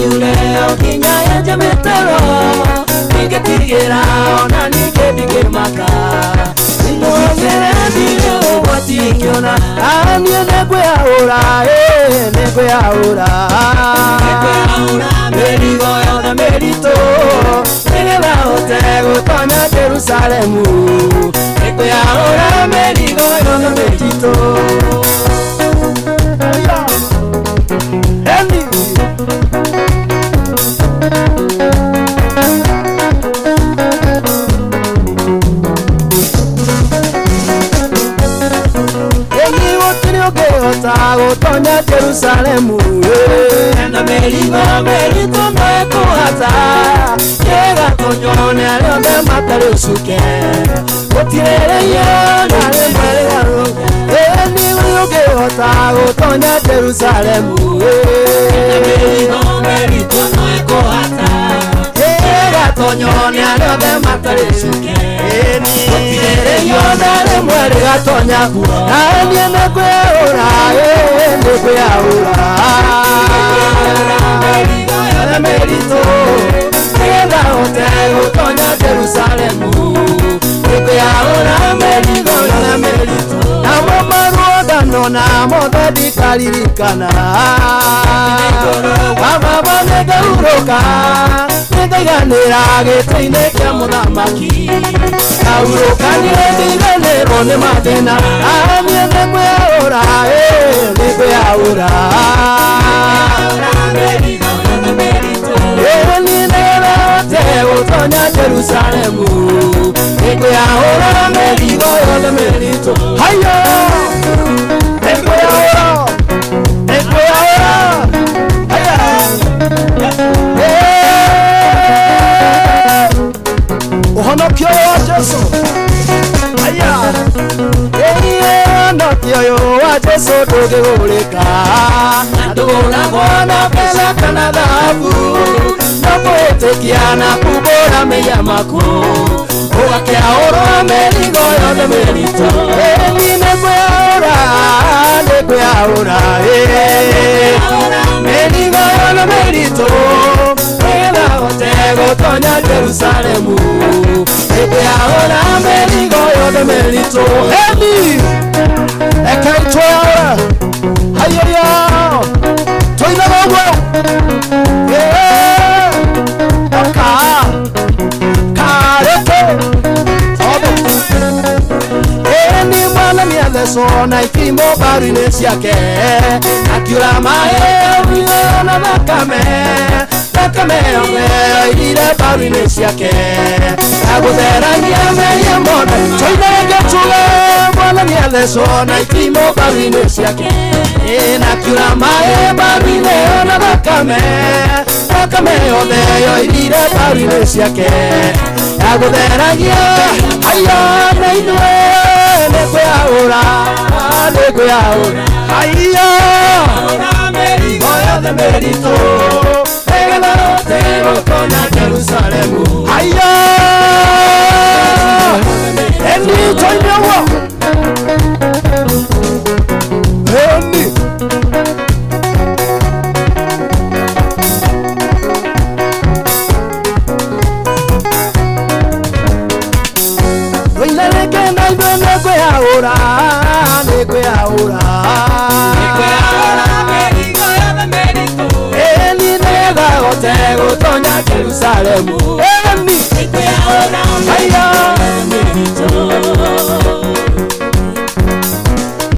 yule okinya ya jametero ningetigira ona ningedigimaka ingogere ndiyo watikiona anie negweaura negweaura merigo yothe merito nigetha hote gutonya Jerusalemu negweaura merigo yothe merito Gotonya Jerusalemu enda merigo merito mekuhata yega tonyone alonde matarusuke otirere yana lemwelero eni uyoge ota gotonya Jerusalemu enda merigo merito mekuhata yega tonyone alonde matarusuke eni otirere yana lemwelero gatonya nani nekweura merito nigetha hote gutonya Jerusalemu nikweaura merigo yothe merito namo maruodano namo thedikaririkana wamaba nĩngaurũka nĩngaiganĩra gĩtĩ-inĩ kĩa mũthamaki ngaurũkanire ndiganĩrwo nĩ mathĩna anie nĩngweaura nĩngweaura nigetha hote gũtonya Jerusalemu nĩngweaura merigo yothe mĩritũ hayo nĩngweaura nĩngweaura haya ũhonokio wa Jesu haya ũhonokio wa Jesu ndũngĩgũrĩka ndũgũragwo na betha kana thahabu no kwĩtĩkia na kumbũra mĩiya maku ũgakĩaũrwo mĩrigo yothe mĩritũ ĩni nĩngweaũra nĩngweaũra mĩrigo yothe mĩritũ nĩgetha hote gũtonya Jerusalemu nĩngweaũra mĩrigo yothe mĩritũ ĩni ekai twaũra hayaya twainaga ũguo Sona ikimo baruine ciake akiura maĩ ũrio na thakame yothe ire baruine ciake agũtheragia meria mothe twainage tuge mwana nĩathecwo na ikimo baruine ciake nakiura maĩ baruine na thakame yothe yoirire baruine ciake agũtheragia haya na ithuĩ nĩngweaũra nĩngweaũra haya merigo yothe mĩritũ nĩgetha hote gũtonya Jerusalemu haya eni toine ũguo eni oilereke na ithuĩ nĩngweaũra nĩngweaũra merigo yothe mĩritũ eni nĩgetha hote gũtonya Jerusalemu eni